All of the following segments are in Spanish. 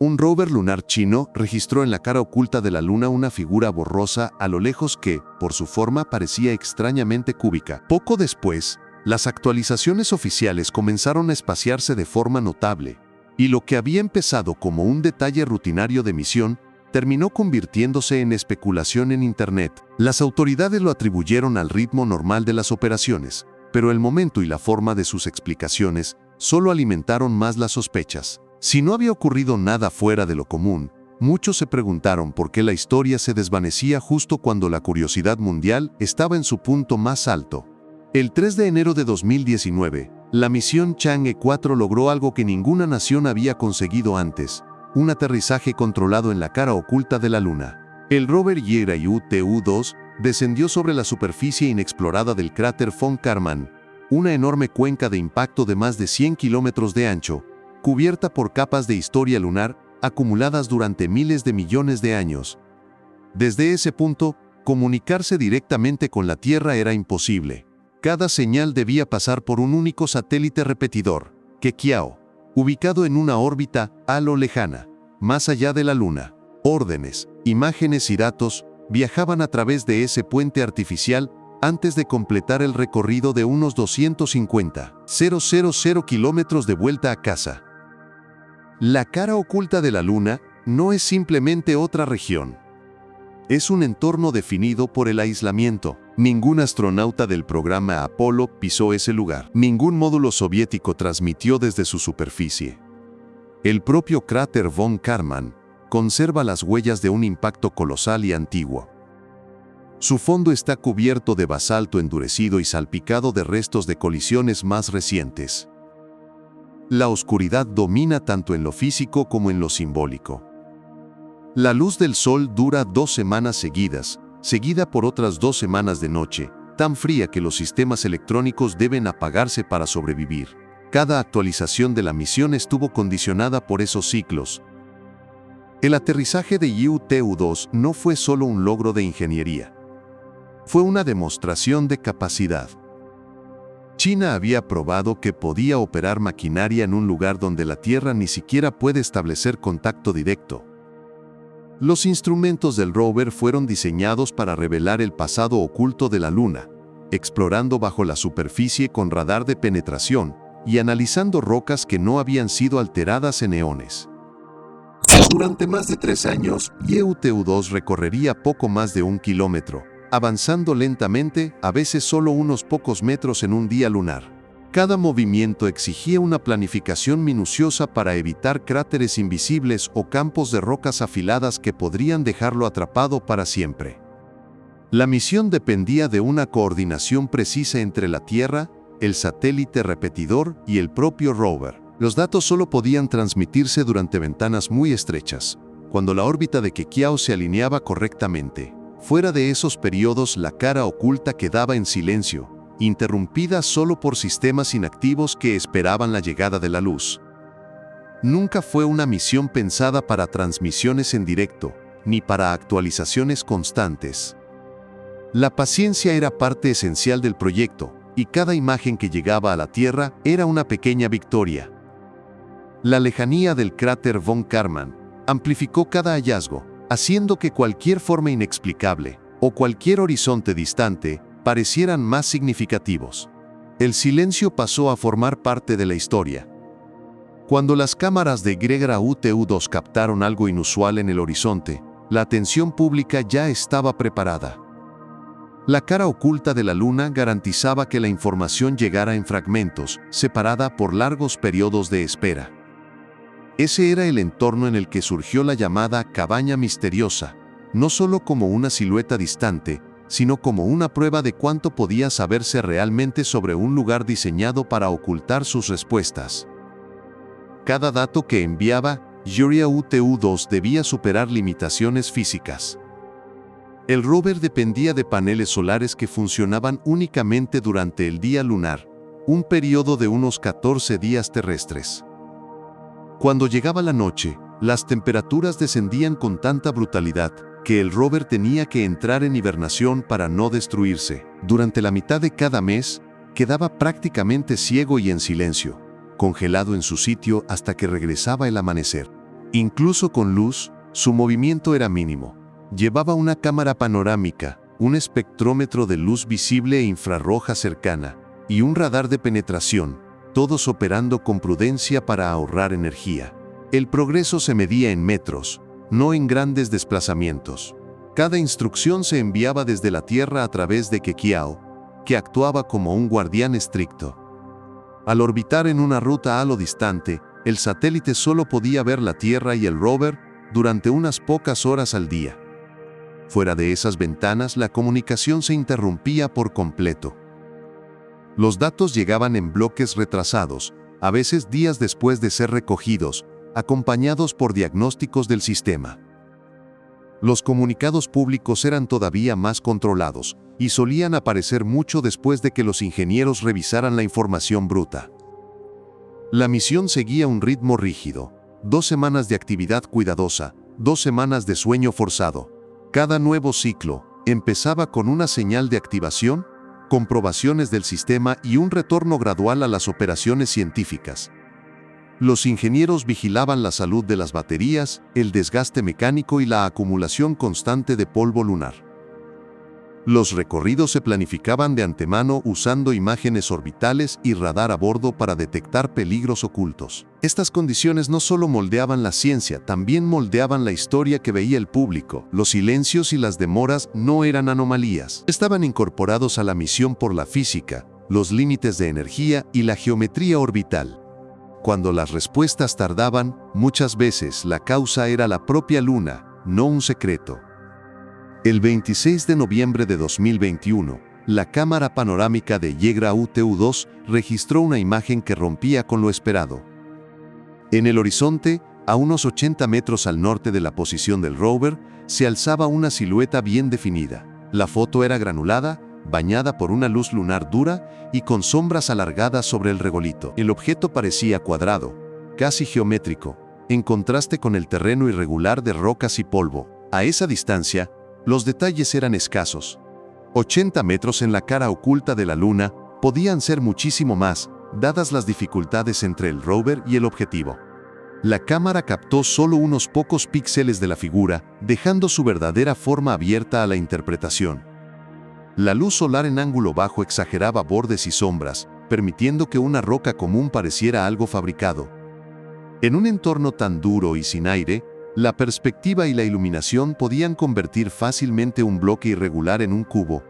Un rover lunar chino registró en la cara oculta de la Luna una figura borrosa a lo lejos que, por su forma, parecía extrañamente cúbica. Poco después, las actualizaciones oficiales comenzaron a espaciarse de forma notable, y lo que había empezado como un detalle rutinario de misión terminó convirtiéndose en especulación en Internet. Las autoridades lo atribuyeron al ritmo normal de las operaciones, pero el momento y la forma de sus explicaciones solo alimentaron más las sospechas. Si no había ocurrido nada fuera de lo común, muchos se preguntaron por qué la historia se desvanecía justo cuando la curiosidad mundial estaba en su punto más alto. El 3 de enero de 2019, la misión Chang'e 4 logró algo que ninguna nación había conseguido antes: un aterrizaje controlado en la cara oculta de la Luna. El rover Yiyu-TU-2 descendió sobre la superficie inexplorada del cráter von Karman, una enorme cuenca de impacto de más de 100 kilómetros de ancho, cubierta por capas de historia lunar acumuladas durante miles de millones de años. Desde ese punto, comunicarse directamente con la Tierra era imposible. Cada señal debía pasar por un único satélite repetidor, Kekiao, ubicado en una órbita a lo lejana, más allá de la Luna. Órdenes, imágenes y datos viajaban a través de ese puente artificial antes de completar el recorrido de unos 250,000 kilómetros de vuelta a casa. La cara oculta de la Luna no es simplemente otra región. Es un entorno definido por el aislamiento. Ningún astronauta del programa Apolo pisó ese lugar. Ningún módulo soviético transmitió desde su superficie. El propio cráter von Karman conserva las huellas de un impacto colosal y antiguo. Su fondo está cubierto de basalto endurecido y salpicado de restos de colisiones más recientes. La oscuridad domina tanto en lo físico como en lo simbólico. La luz del sol dura 2 semanas seguidas, seguida por otras 2 semanas de noche, tan fría que los sistemas electrónicos deben apagarse para sobrevivir. Cada actualización de la misión estuvo condicionada por esos ciclos. El aterrizaje de Yiyu-TU-2 no fue solo un logro de ingeniería. Fue una demostración de capacidad. China había probado que podía operar maquinaria en un lugar donde la Tierra ni siquiera puede establecer contacto directo. Los instrumentos del rover fueron diseñados para revelar el pasado oculto de la Luna, explorando bajo la superficie con radar de penetración y analizando rocas que no habían sido alteradas en eones. Durante más de 3 años, Yiyu-TU-2 recorrería poco más de 1 kilómetro, avanzando lentamente, a veces solo unos pocos metros en un día lunar. Cada movimiento exigía una planificación minuciosa para evitar cráteres invisibles o campos de rocas afiladas que podrían dejarlo atrapado para siempre. La misión dependía de una coordinación precisa entre la Tierra, el satélite repetidor y el propio rover. Los datos solo podían transmitirse durante ventanas muy estrechas, cuando la órbita de Kekiao se alineaba correctamente. Fuera de esos periodos, la cara oculta quedaba en silencio, interrumpida solo por sistemas inactivos que esperaban la llegada de la luz. Nunca fue una misión pensada para transmisiones en directo, ni para actualizaciones constantes. La paciencia era parte esencial del proyecto, y cada imagen que llegaba a la Tierra era una pequeña victoria. La lejanía del cráter von Karman amplificó cada hallazgo, haciendo que cualquier forma inexplicable o cualquier horizonte distante parecieran más significativos. El silencio pasó a formar parte de la historia. Cuando las cámaras de Yiyu-TU-2 captaron algo inusual en el horizonte, la atención pública ya estaba preparada. La cara oculta de la Luna garantizaba que la información llegara en fragmentos, separada por largos periodos de espera. Ese era el entorno en el que surgió la llamada cabaña misteriosa, no solo como una silueta distante, sino como una prueba de cuánto podía saberse realmente sobre un lugar diseñado para ocultar sus respuestas. Cada dato que enviaba Yiyu-TU-2 debía superar limitaciones físicas. El rover dependía de paneles solares que funcionaban únicamente durante el día lunar, un periodo de unos 14 días terrestres. Cuando llegaba la noche, las temperaturas descendían con tanta brutalidad que el rover tenía que entrar en hibernación para no destruirse. Durante la mitad de cada mes, quedaba prácticamente ciego y en silencio, congelado en su sitio hasta que regresaba el amanecer. Incluso con luz, su movimiento era mínimo. Llevaba una cámara panorámica, un espectrómetro de luz visible e infrarroja cercana, y un radar de penetración, todos operando con prudencia para ahorrar energía. El progreso se medía en metros, no en grandes desplazamientos. Cada instrucción se enviaba desde la Tierra a través de Kekiao, que actuaba como un guardián estricto. Al orbitar en una ruta a lo distante, el satélite solo podía ver la Tierra y el rover durante unas pocas horas al día. Fuera de esas ventanas, la comunicación se interrumpía por completo. Los datos llegaban en bloques retrasados, a veces días después de ser recogidos, acompañados por diagnósticos del sistema. Los comunicados públicos eran todavía más controlados y solían aparecer mucho después de que los ingenieros revisaran la información bruta. La misión seguía un ritmo rígido: 2 semanas de actividad cuidadosa, 2 semanas de sueño forzado. Cada nuevo ciclo empezaba con una señal de activación, comprobaciones del sistema y un retorno gradual a las operaciones científicas. Los ingenieros vigilaban la salud de las baterías, el desgaste mecánico y la acumulación constante de polvo lunar. Los recorridos se planificaban de antemano usando imágenes orbitales y radar a bordo para detectar peligros ocultos. Estas condiciones no solo moldeaban la ciencia, también moldeaban la historia que veía el público. Los silencios y las demoras no eran anomalías. Estaban incorporados a la misión por la física, los límites de energía y la geometría orbital. Cuando las respuestas tardaban, muchas veces la causa era la propia Luna, no un secreto. El 26 de noviembre de 2021, la cámara panorámica de Yegra UTU-2 registró una imagen que rompía con lo esperado. En el horizonte, a unos 80 metros al norte de la posición del rover, se alzaba una silueta bien definida. La foto era granulada, bañada por una luz lunar dura y con sombras alargadas sobre el regolito. El objeto parecía cuadrado, casi geométrico, en contraste con el terreno irregular de rocas y polvo. A esa distancia, los detalles eran escasos. 80 metros en la cara oculta de la Luna podían ser muchísimo más, dadas las dificultades entre el rover y el objetivo. La cámara captó solo unos pocos píxeles de la figura, dejando su verdadera forma abierta a la interpretación. La luz solar en ángulo bajo exageraba bordes y sombras, permitiendo que una roca común pareciera algo fabricado. En un entorno tan duro y sin aire, la perspectiva y la iluminación podían convertir fácilmente un bloque irregular en un cubo.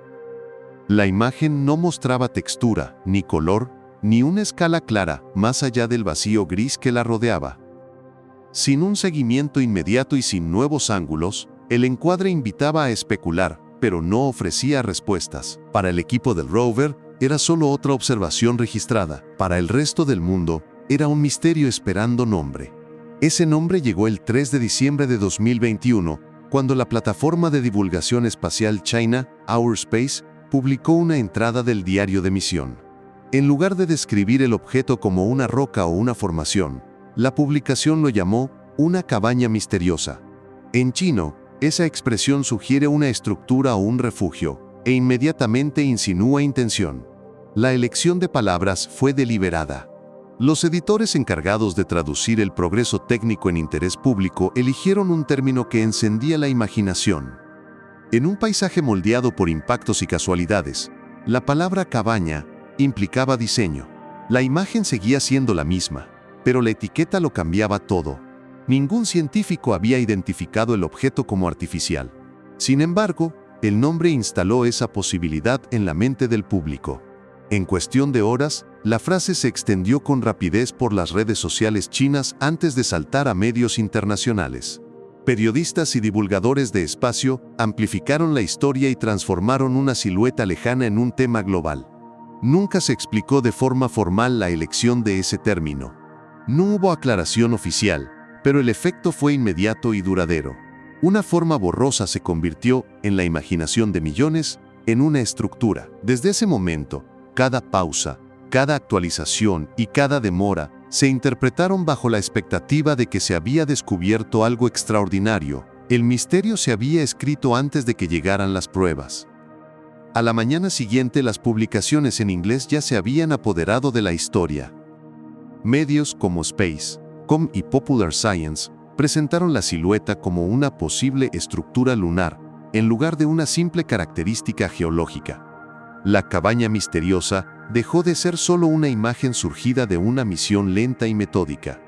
La imagen no mostraba textura, ni color, ni una escala clara, más allá del vacío gris que la rodeaba. Sin un seguimiento inmediato y sin nuevos ángulos, el encuadre invitaba a especular, pero no ofrecía respuestas. Para el equipo del rover, era solo otra observación registrada. Para el resto del mundo, era un misterio esperando nombre. Ese nombre llegó el 3 de diciembre de 2021, cuando la plataforma de divulgación espacial China, Our Space, publicó una entrada del diario de misión. En lugar de describir el objeto como una roca o una formación, la publicación lo llamó una cabaña misteriosa. En chino, esa expresión sugiere una estructura o un refugio, e inmediatamente insinúa intención. La elección de palabras fue deliberada. Los editores encargados de traducir el progreso técnico en interés público eligieron un término que encendía la imaginación. En un paisaje moldeado por impactos y casualidades, la palabra cabaña implicaba diseño. La imagen seguía siendo la misma, pero la etiqueta lo cambiaba todo. Ningún científico había identificado el objeto como artificial. Sin embargo, el nombre instaló esa posibilidad en la mente del público. En cuestión de horas, la frase se extendió con rapidez por las redes sociales chinas antes de saltar a medios internacionales. Periodistas y divulgadores de espacio amplificaron la historia y transformaron una silueta lejana en un tema global. Nunca se explicó de forma formal la elección de ese término. No hubo aclaración oficial, pero el efecto fue inmediato y duradero. Una forma borrosa se convirtió, en la imaginación de millones, en una estructura. Desde ese momento, cada pausa, cada actualización y cada demora se interpretaron bajo la expectativa de que se había descubierto algo extraordinario. El misterio se había escrito antes de que llegaran las pruebas. A la mañana siguiente, las publicaciones en inglés ya se habían apoderado de la historia. Medios como Space.com y Popular Science presentaron la silueta como una posible estructura lunar, en lugar de una simple característica geológica. La cabaña misteriosa dejó de ser solo una imagen surgida de una misión lenta y metódica.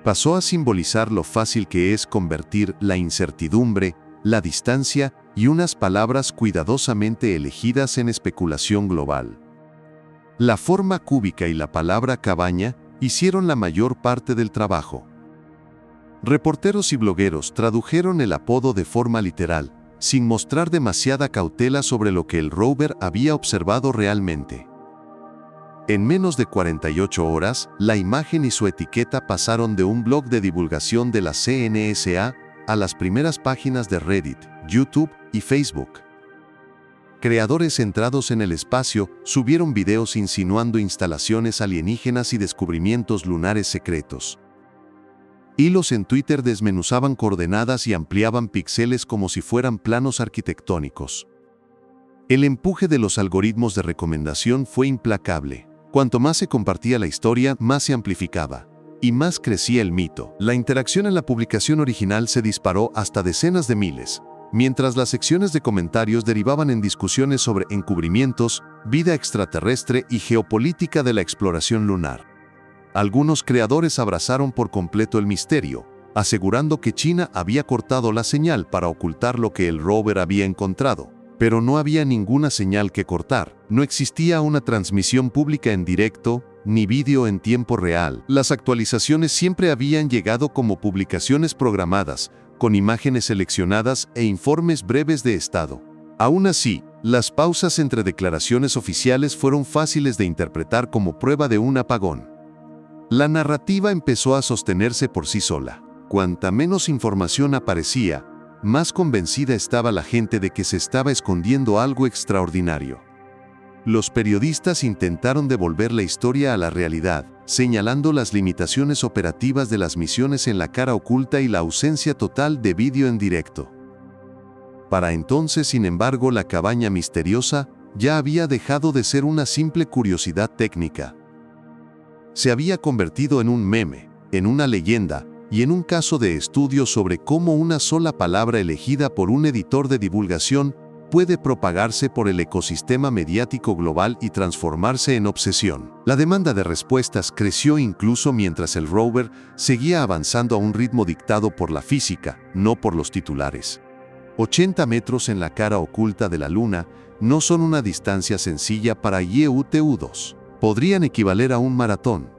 Pasó a simbolizar lo fácil que es convertir la incertidumbre, la distancia y unas palabras cuidadosamente elegidas en especulación global. La forma cúbica y la palabra cabaña hicieron la mayor parte del trabajo. Reporteros y blogueros tradujeron el apodo de forma literal, sin mostrar demasiada cautela sobre lo que el rover había observado realmente. En menos de 48 horas, la imagen y su etiqueta pasaron de un blog de divulgación de la CNSA a las primeras páginas de Reddit, YouTube y Facebook. Creadores centrados en el espacio subieron videos insinuando instalaciones alienígenas y descubrimientos lunares secretos. Hilos en Twitter desmenuzaban coordenadas y ampliaban píxeles como si fueran planos arquitectónicos. El empuje de los algoritmos de recomendación fue implacable. Cuanto más se compartía la historia, más se amplificaba. Y más crecía el mito. La interacción en la publicación original se disparó hasta decenas de miles, mientras las secciones de comentarios derivaban en discusiones sobre encubrimientos, vida extraterrestre y geopolítica de la exploración lunar. Algunos creadores abrazaron por completo el misterio, asegurando que China había cortado la señal para ocultar lo que el rover había encontrado. Pero no había ninguna señal que cortar. No existía una transmisión pública en directo, ni vídeo en tiempo real. Las actualizaciones siempre habían llegado como publicaciones programadas, con imágenes seleccionadas e informes breves de estado. Aún así, las pausas entre declaraciones oficiales fueron fáciles de interpretar como prueba de un apagón. La narrativa empezó a sostenerse por sí sola. Cuanta menos información aparecía, más convencida estaba la gente de que se estaba escondiendo algo extraordinario. Los periodistas intentaron devolver la historia a la realidad, señalando las limitaciones operativas de las misiones en la cara oculta y la ausencia total de vídeo en directo. Para entonces, sin embargo, la cabaña misteriosa ya había dejado de ser una simple curiosidad técnica. Se había convertido en un meme, en una leyenda, y en un caso de estudio sobre cómo una sola palabra elegida por un editor de divulgación puede propagarse por el ecosistema mediático global y transformarse en obsesión. La demanda de respuestas creció incluso mientras el rover seguía avanzando a un ritmo dictado por la física, no por los titulares. 80 metros en la cara oculta de la Luna no son una distancia sencilla para YUTU-2. Podrían equivaler a un maratón.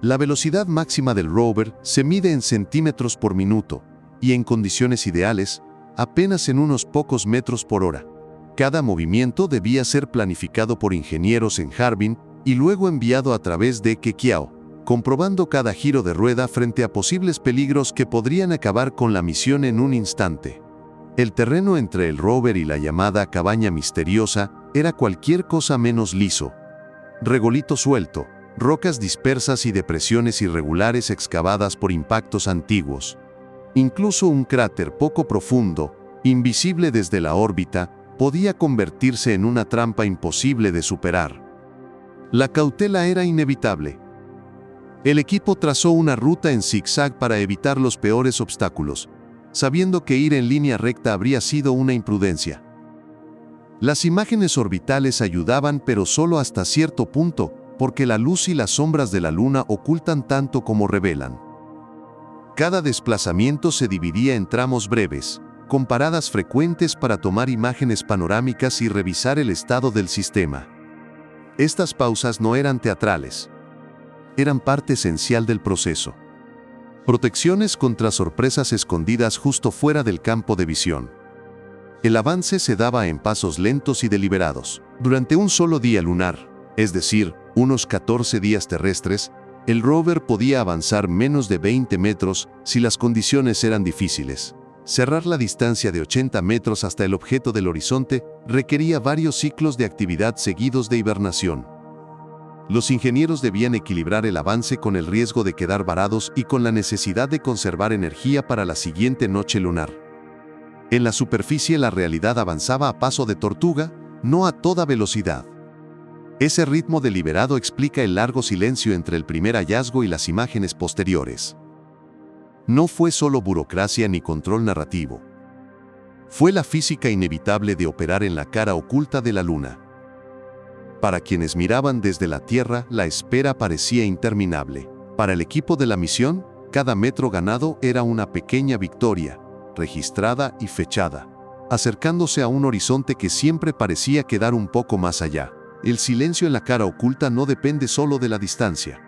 La velocidad máxima del rover se mide en centímetros por minuto y en condiciones ideales, apenas en unos pocos metros por hora. Cada movimiento debía ser planificado por ingenieros en Harbin y luego enviado a través de Kekiao, comprobando cada giro de rueda frente a posibles peligros que podrían acabar con la misión en un instante. El terreno entre el rover y la llamada cabaña misteriosa era cualquier cosa menos liso. Regolito suelto, rocas dispersas y depresiones irregulares excavadas por impactos antiguos. Incluso un cráter poco profundo, invisible desde la órbita, podía convertirse en una trampa imposible de superar. La cautela era inevitable. El equipo trazó una ruta en zigzag para evitar los peores obstáculos, sabiendo que ir en línea recta habría sido una imprudencia. Las imágenes orbitales ayudaban, pero solo hasta cierto punto, porque la luz y las sombras de la Luna ocultan tanto como revelan. Cada desplazamiento se dividía en tramos breves, con paradas frecuentes para tomar imágenes panorámicas y revisar el estado del sistema. Estas pausas no eran teatrales. Eran parte esencial del proceso. Protecciones contra sorpresas escondidas justo fuera del campo de visión. El avance se daba en pasos lentos y deliberados. Durante un solo día lunar, es decir, unos 14 días terrestres, el rover podía avanzar menos de 20 metros si las condiciones eran difíciles. Cerrar la distancia de 80 metros hasta el objeto del horizonte requería varios ciclos de actividad seguidos de hibernación. Los ingenieros debían equilibrar el avance con el riesgo de quedar varados y con la necesidad de conservar energía para la siguiente noche lunar. En la superficie la realidad avanzaba a paso de tortuga, no a toda velocidad. Ese ritmo deliberado explica el largo silencio entre el primer hallazgo y las imágenes posteriores. No fue solo burocracia ni control narrativo. Fue la física inevitable de operar en la cara oculta de la Luna. Para quienes miraban desde la Tierra, la espera parecía interminable. Para el equipo de la misión, cada metro ganado era una pequeña victoria, registrada y fechada, acercándose a un horizonte que siempre parecía quedar un poco más allá. El silencio en la cara oculta no depende solo de la distancia.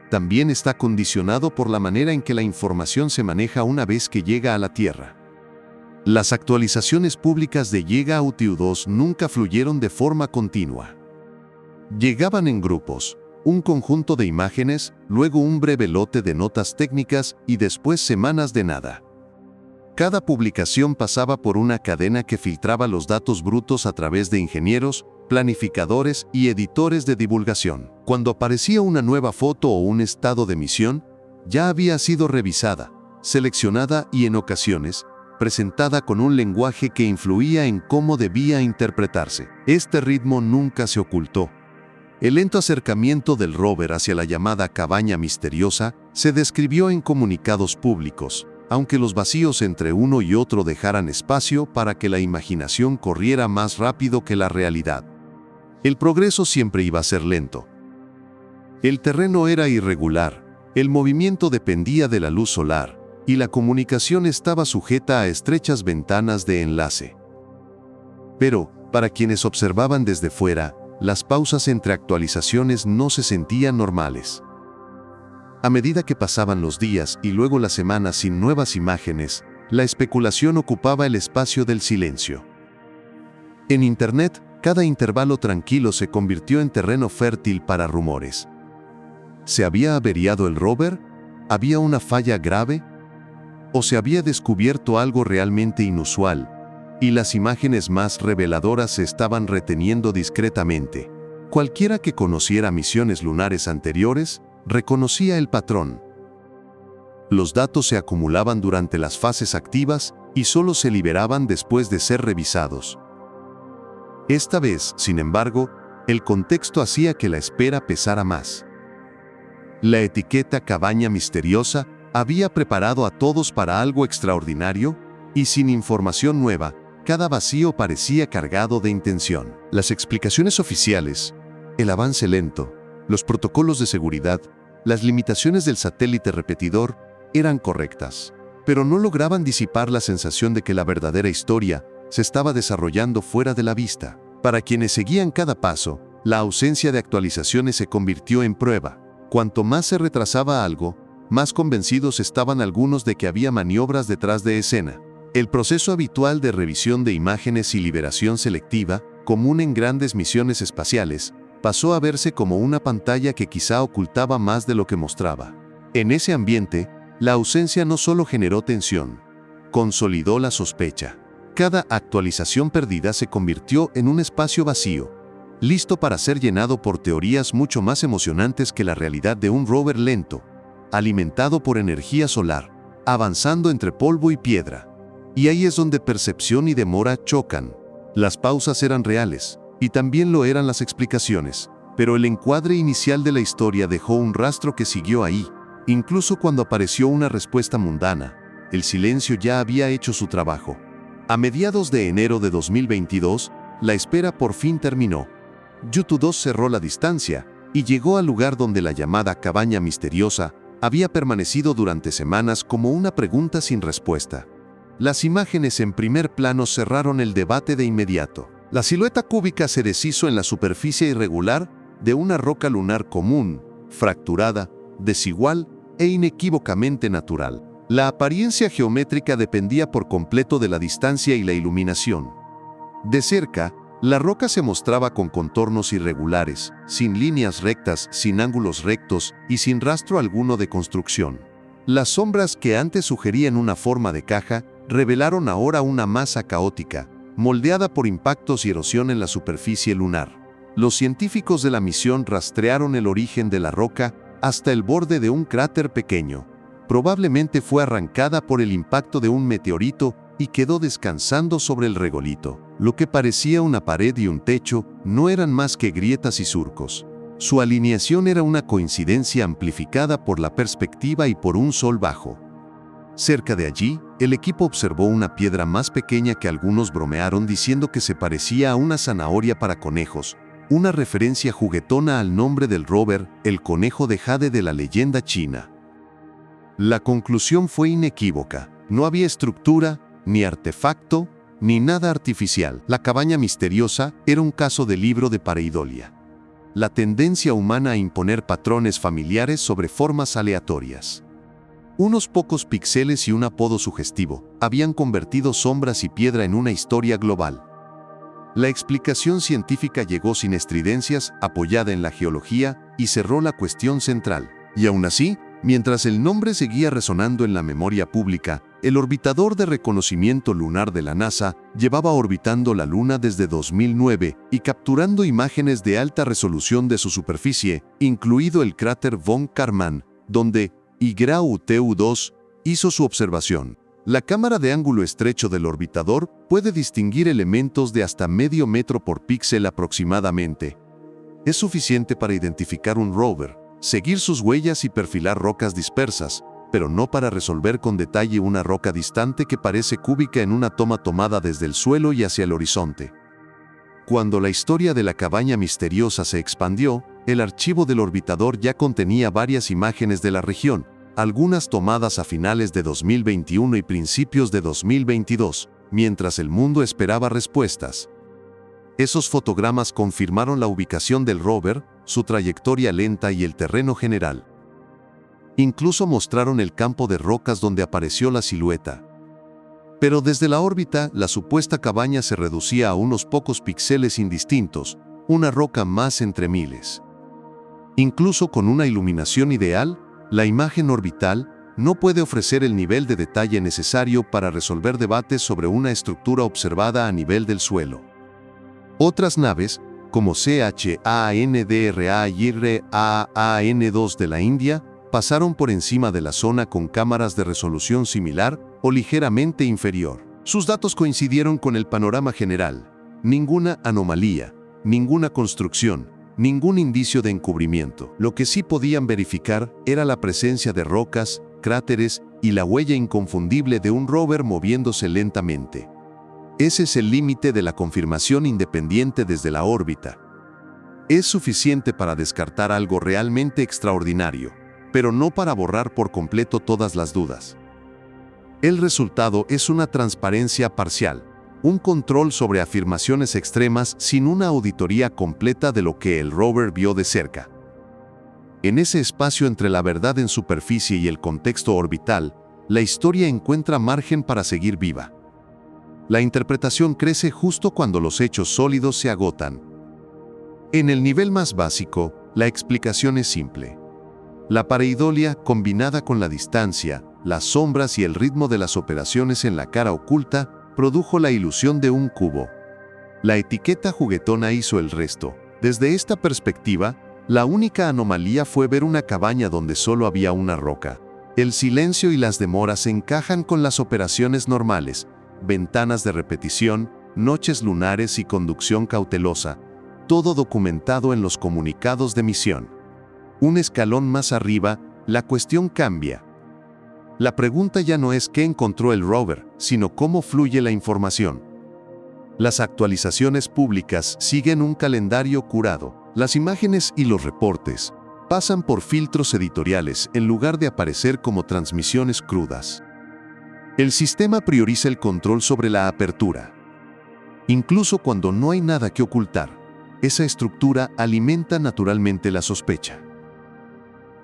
También está condicionado por la manera en que la información se maneja una vez que llega a la Tierra. Las actualizaciones públicas de Llega UTU-2 nunca fluyeron de forma continua. Llegaban en grupos, un conjunto de imágenes, luego un breve lote de notas técnicas y después semanas de nada. Cada publicación pasaba por una cadena que filtraba los datos brutos a través de ingenieros, planificadores y editores de divulgación. Cuando aparecía una nueva foto o un estado de misión, ya había sido revisada, seleccionada y en ocasiones, presentada con un lenguaje que influía en cómo debía interpretarse. Este ritmo nunca se ocultó. El lento acercamiento del rover hacia la llamada cabaña misteriosa se describió en comunicados públicos, aunque los vacíos entre uno y otro dejaran espacio para que la imaginación corriera más rápido que la realidad. El progreso siempre iba a ser lento. El terreno era irregular, el movimiento dependía de la luz solar, y la comunicación estaba sujeta a estrechas ventanas de enlace. Pero, para quienes observaban desde fuera, las pausas entre actualizaciones no se sentían normales. A medida que pasaban los días y luego las semanas sin nuevas imágenes, la especulación ocupaba el espacio del silencio. En Internet, cada intervalo tranquilo se convirtió en terreno fértil para rumores. ¿Se había averiado el rover? ¿Había una falla grave? ¿O se había descubierto algo realmente inusual? Y las imágenes más reveladoras se estaban reteniendo discretamente. Cualquiera que conociera misiones lunares anteriores, reconocía el patrón. Los datos se acumulaban durante las fases activas y solo se liberaban después de ser revisados. Esta vez, sin embargo, el contexto hacía que la espera pesara más. La etiqueta cabaña misteriosa había preparado a todos para algo extraordinario, y sin información nueva, cada vacío parecía cargado de intención. Las explicaciones oficiales, el avance lento, los protocolos de seguridad, las limitaciones del satélite repetidor eran correctas, pero no lograban disipar la sensación de que la verdadera historia se estaba desarrollando fuera de la vista. Para quienes seguían cada paso, la ausencia de actualizaciones se convirtió en prueba. Cuanto más se retrasaba algo, más convencidos estaban algunos de que había maniobras detrás de escena. El proceso habitual de revisión de imágenes y liberación selectiva, común en grandes misiones espaciales, pasó a verse como una pantalla que quizá ocultaba más de lo que mostraba. En ese ambiente, la ausencia no solo generó tensión, consolidó la sospecha. Cada actualización perdida se convirtió en un espacio vacío, listo para ser llenado por teorías mucho más emocionantes que la realidad de un rover lento, alimentado por energía solar, avanzando entre polvo y piedra. Y ahí es donde percepción y demora chocan. Las pausas eran reales, y también lo eran las explicaciones, pero el encuadre inicial de la historia dejó un rastro que siguió ahí. Incluso cuando apareció una respuesta mundana, el silencio ya había hecho su trabajo. A mediados de enero de 2022, la espera por fin terminó. UTU-2 cerró la distancia y llegó al lugar donde la llamada cabaña misteriosa había permanecido durante semanas como una pregunta sin respuesta. Las imágenes en primer plano cerraron el debate de inmediato. La silueta cúbica se deshizo en la superficie irregular de una roca lunar común, fracturada, desigual e inequívocamente natural. La apariencia geométrica dependía por completo de la distancia y la iluminación. De cerca, la roca se mostraba con contornos irregulares, sin líneas rectas, sin ángulos rectos y sin rastro alguno de construcción. Las sombras que antes sugerían una forma de caja revelaron ahora una masa caótica, moldeada por impactos y erosión en la superficie lunar. Los científicos de la misión rastrearon el origen de la roca hasta el borde de un cráter pequeño. Probablemente fue arrancada por el impacto de un meteorito y quedó descansando sobre el regolito. Lo que parecía una pared y un techo no eran más que grietas y surcos. Su alineación era una coincidencia amplificada por la perspectiva y por un sol bajo. Cerca de allí, el equipo observó una piedra más pequeña que algunos bromearon diciendo que se parecía a una zanahoria para conejos, una referencia juguetona al nombre del rover, el conejo de jade de la leyenda china. La conclusión fue inequívoca: no había estructura, ni artefacto, ni nada artificial. La cabaña misteriosa era un caso de libro de pareidolia. La tendencia humana a imponer patrones familiares sobre formas aleatorias. Unos pocos píxeles y un apodo sugestivo habían convertido sombras y piedra en una historia global. La explicación científica llegó sin estridencias, apoyada en la geología, y cerró la cuestión central. Y aún así, mientras el nombre seguía resonando en la memoria pública, el orbitador de reconocimiento lunar de la NASA llevaba orbitando la Luna desde 2009 y capturando imágenes de alta resolución de su superficie, incluido el cráter von Karman, donde YGRA-UTU-2 hizo su observación. La cámara de ángulo estrecho del orbitador puede distinguir elementos de hasta medio metro por píxel aproximadamente. Es suficiente para identificar un rover, seguir sus huellas y perfilar rocas dispersas, pero no para resolver con detalle una roca distante que parece cúbica en una toma tomada desde el suelo y hacia el horizonte. Cuando la historia de la cabaña misteriosa se expandió, el archivo del orbitador ya contenía varias imágenes de la región, algunas tomadas a finales de 2021 y principios de 2022, mientras el mundo esperaba respuestas. Esos fotogramas confirmaron la ubicación del rover, su trayectoria lenta y el terreno general. Incluso mostraron el campo de rocas donde apareció la silueta. Pero desde la órbita, la supuesta cabaña se reducía a unos pocos píxeles indistintos, una roca más entre miles. Incluso con una iluminación ideal, la imagen orbital no puede ofrecer el nivel de detalle necesario para resolver debates sobre una estructura observada a nivel del suelo. Otras naves, como CHANDRA-YRAAN-2 de la India, pasaron por encima de la zona con cámaras de resolución similar o ligeramente inferior. Sus datos coincidieron con el panorama general. Ninguna anomalía, ninguna construcción, ningún indicio de encubrimiento. Lo que sí podían verificar era la presencia de rocas, cráteres y la huella inconfundible de un rover moviéndose lentamente. Ese es el límite de la confirmación independiente desde la órbita. Es suficiente para descartar algo realmente extraordinario, pero no para borrar por completo todas las dudas. El resultado es una transparencia parcial, un control sobre afirmaciones extremas sin una auditoría completa de lo que el rover vio de cerca. En ese espacio entre la verdad en superficie y el contexto orbital, la historia encuentra margen para seguir viva. La interpretación crece justo cuando los hechos sólidos se agotan. En el nivel más básico, la explicación es simple. La pareidolia, combinada con la distancia, las sombras y el ritmo de las operaciones en la cara oculta, produjo la ilusión de un cubo. La etiqueta juguetona hizo el resto. Desde esta perspectiva, la única anomalía fue ver una cabaña donde solo había una roca. El silencio y las demoras encajan con las operaciones normales, ventanas de repetición, noches lunares y conducción cautelosa, todo documentado en los comunicados de misión. Un escalón más arriba, la cuestión cambia. La pregunta ya no es qué encontró el rover, sino cómo fluye la información. Las actualizaciones públicas siguen un calendario curado. Las imágenes y los reportes pasan por filtros editoriales en lugar de aparecer como transmisiones crudas. El sistema prioriza el control sobre la apertura. Incluso cuando no hay nada que ocultar, esa estructura alimenta naturalmente la sospecha.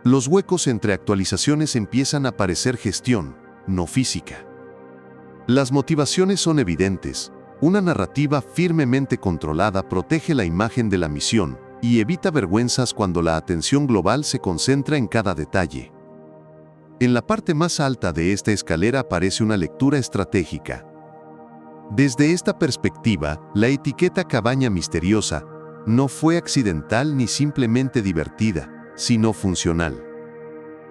Los huecos entre actualizaciones empiezan a parecer gestión, no física. Las motivaciones son evidentes. Una narrativa firmemente controlada protege la imagen de la misión y evita vergüenzas cuando la atención global se concentra en cada detalle. En la parte más alta de esta escalera aparece una lectura estratégica. Desde esta perspectiva, la etiqueta cabaña misteriosa no fue accidental ni simplemente divertida, sino funcional.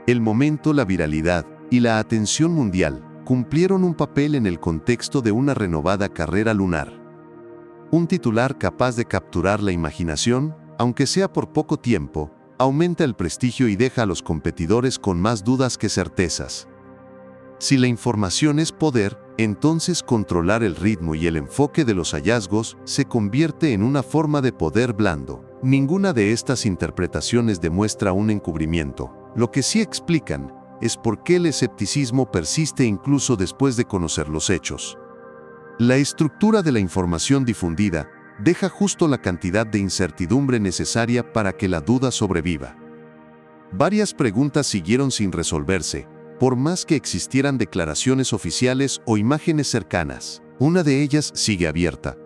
El momento, la viralidad y la atención mundial cumplieron un papel en el contexto de una renovada carrera lunar. Un titular capaz de capturar la imaginación, aunque sea por poco tiempo, aumenta el prestigio y deja a los competidores con más dudas que certezas. Si la información es poder, entonces controlar el ritmo y el enfoque de los hallazgos se convierte en una forma de poder blando. Ninguna de estas interpretaciones demuestra un encubrimiento. Lo que sí explican es por qué el escepticismo persiste incluso después de conocer los hechos. La estructura de la información difundida deja justo la cantidad de incertidumbre necesaria para que la duda sobreviva. Varias preguntas siguieron sin resolverse, por más que existieran declaraciones oficiales o imágenes cercanas. Una de ellas sigue abierta.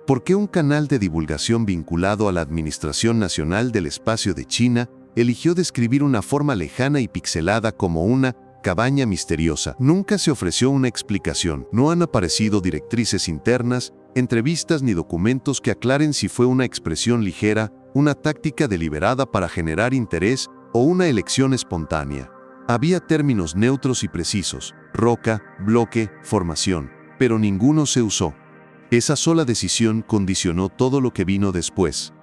¿Por qué un canal de divulgación vinculado a la Administración Nacional del Espacio de China eligió describir una forma lejana y pixelada como una cabaña misteriosa? Nunca se ofreció una explicación. No han aparecido directrices internas, entrevistas ni documentos que aclaren si fue una expresión ligera, una táctica deliberada para generar interés o una elección espontánea. Había términos neutros y precisos: roca, bloque, formación, pero ninguno se usó. Esa sola decisión condicionó todo lo que vino después.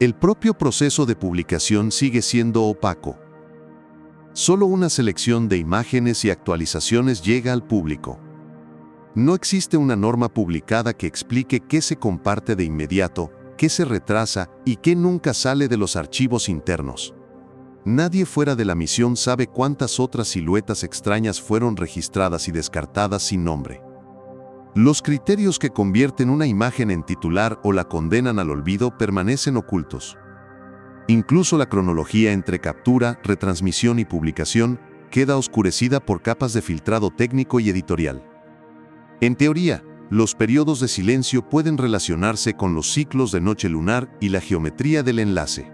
El propio proceso de publicación sigue siendo opaco. Solo una selección de imágenes y actualizaciones llega al público. No existe una norma publicada que explique qué se comparte de inmediato, qué se retrasa y qué nunca sale de los archivos internos. Nadie fuera de la misión sabe cuántas otras siluetas extrañas fueron registradas y descartadas sin nombre. Los criterios que convierten una imagen en titular o la condenan al olvido permanecen ocultos. Incluso la cronología entre captura, retransmisión y publicación queda oscurecida por capas de filtrado técnico y editorial. En teoría, los periodos de silencio pueden relacionarse con los ciclos de noche lunar y la geometría del enlace.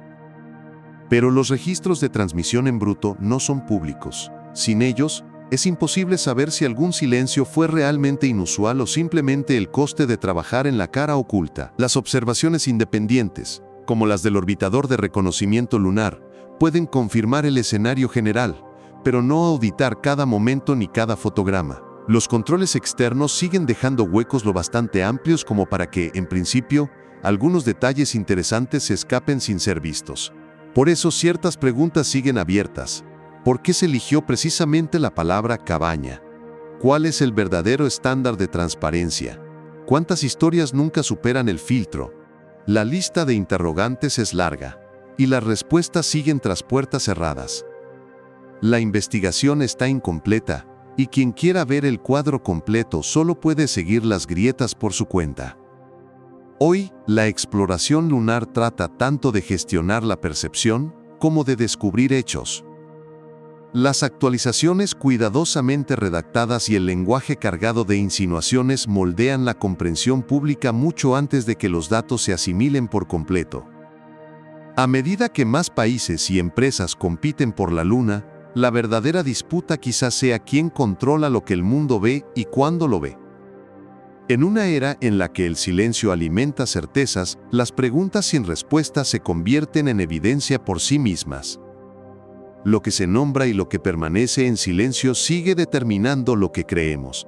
Pero los registros de transmisión en bruto no son públicos. Sin ellos, es imposible saber si algún silencio fue realmente inusual o simplemente el coste de trabajar en la cara oculta. Las observaciones independientes, como las del orbitador de reconocimiento lunar, pueden confirmar el escenario general, pero no auditar cada momento ni cada fotograma. Los controles externos siguen dejando huecos lo bastante amplios como para que, en principio, algunos detalles interesantes se escapen sin ser vistos. Por eso ciertas preguntas siguen abiertas. ¿Por qué se eligió precisamente la palabra cabaña? ¿Cuál es el verdadero estándar de transparencia? ¿Cuántas historias nunca superan el filtro? La lista de interrogantes es larga, y las respuestas siguen tras puertas cerradas. La investigación está incompleta, y quien quiera ver el cuadro completo solo puede seguir las grietas por su cuenta. Hoy, la exploración lunar trata tanto de gestionar la percepción como de descubrir hechos. Las actualizaciones cuidadosamente redactadas y el lenguaje cargado de insinuaciones moldean la comprensión pública mucho antes de que los datos se asimilen por completo. A medida que más países y empresas compiten por la Luna, la verdadera disputa quizás sea quién controla lo que el mundo ve y cuándo lo ve. En una era en la que el silencio alimenta certezas, las preguntas sin respuesta se convierten en evidencia por sí mismas. Lo que se nombra y lo que permanece en silencio sigue determinando lo que creemos.